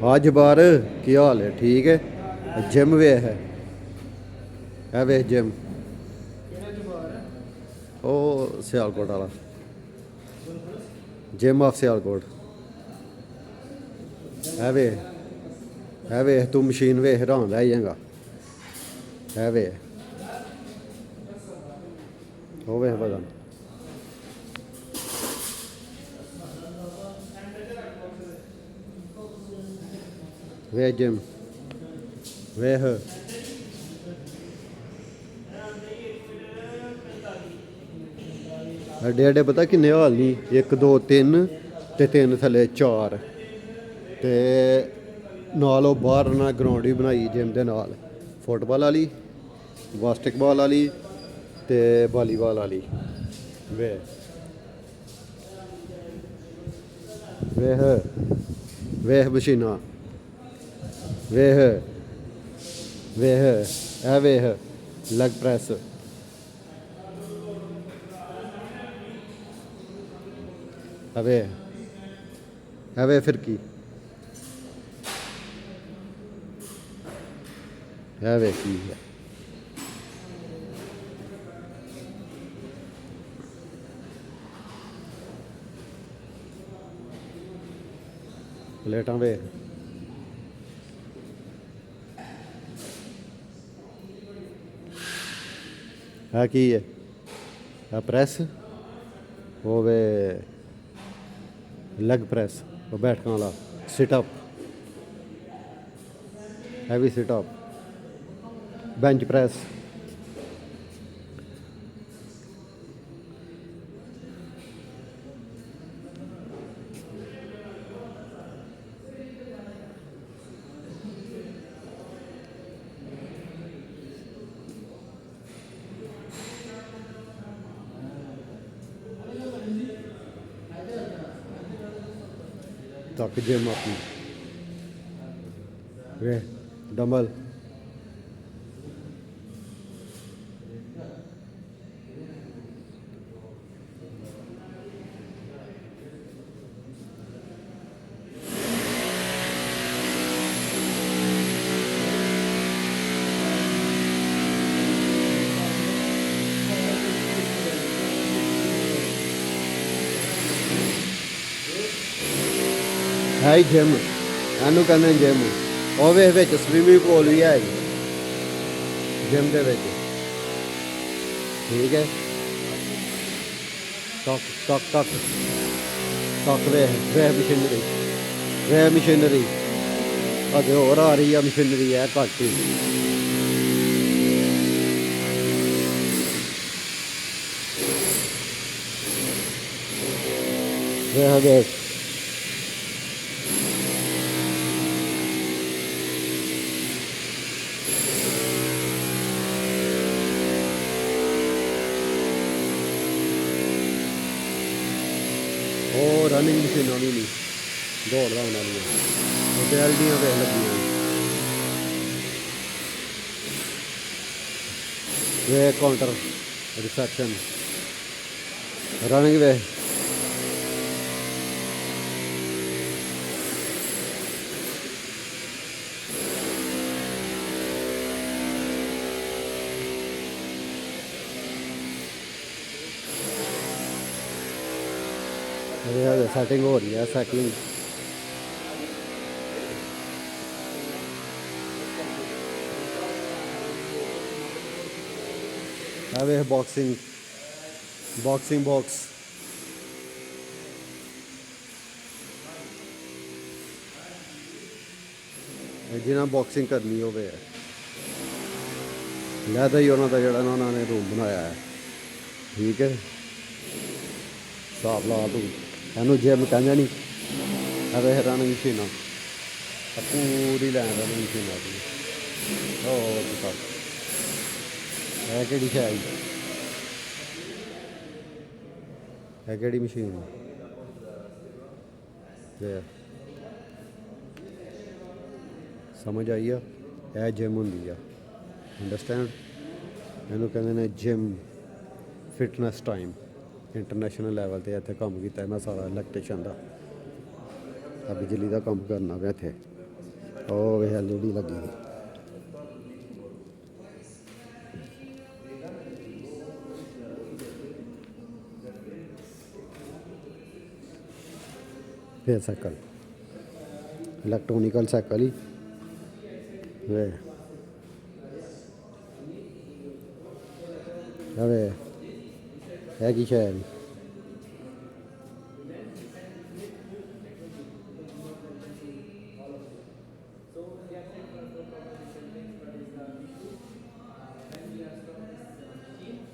हाँ जबार की हाल है? ठीक है। जिम वे है वे जिम ओ सियालकोट वाला जिम ऑफ सियालकोट है वे तू मशीन वे हैरान रह जाएगा। है वे हो वे पता वे जिम वे एडे एडे पता किन्ने हाल नहीं, एक दो तीन ते तीन थले चार ते नाल ओह् बाहर ना ग्राउंड भी बनाई जिम दे नाल, फुटबॉल वाली, बास्केटबॉल वाली ते वॉलीबॉल वाली। वे वेह वेह मशीना वेह वेह ए वेह लेग प्रेस वे फिरकी है वे की है प्लेटां वे है की है प्रेस वो वे लेग प्रेस वो बैठने वाला situp heavy situp bench press तक जिम अपनी वे डंबल है ही जिम एनू कहते जिम ਉਹ ਵੇ ਵਿੱਚ ਸਵੀਮਿੰਗ ਪੂਲ ਵੀ ਹੈ ਜੀ ਜਿਮ ਦੇ ਵਿੱਚ। ਠੀਕ ਹੈ ਟਕ ਟਕ ਟਕ ਟਕ ਵੇ ਮਸ਼ੀਨਰੀ ਅਜੇ ਹੋਰ ਆ ਰਹੀ ਆ ਮਸ਼ੀਨਰੀ ਹੈ ਘੱਟ ਹੀ। ਵੇ ਉਹ ਰਨਿੰਗ ਮਸ਼ੀਨਾਂ ਵੀ ਨਹੀਂ ਦੌੜ ਲਾਉਣ ਵਾਲੀਆਂ, ਉਹ ਐਲਡੀਆਂ ਵੇਖ ਲੱਗੀਆਂ ਵੇ ਕਾਊਂਟਰ ਰਿਸੈਪਸ਼ਨ ਰਨਿੰਗ ਵੇ सेटिंग हो रही है सेटिंग वे बॉक्सिंग बॉक्स जिन्हें बॉक्सिंग करनी हो लैदा ही उन्होंने जोड़ा उन्होंने रूम बनाया है। ठीक है हिसाब ला तू एनू जिम कहते नहीं अरे रनिंग मशीना पूरी लैन रनिंग मशीना है कि है कि मशीन समझ आई है जिम होंगी आ अंडरस्टैंड एनू कहते gym fitness time international level पर इतने काम किया मैं सारा इलैक्ट्रीशियन का बिजली का काम करना मैं इतने ਉਹ ਵੇ LED ਲੱਗੀ ਦੀ। ਫਿਰ ਸਾਈਕਲ ਇਲੈਕਟ੍ਰੋਨਿਕਲ ਸਾਈਕਲ ਹੀ ਵੇ ਵੇ ਹੈ ਕੀ ਸ਼ਾਇਦ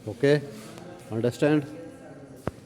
okay, understand?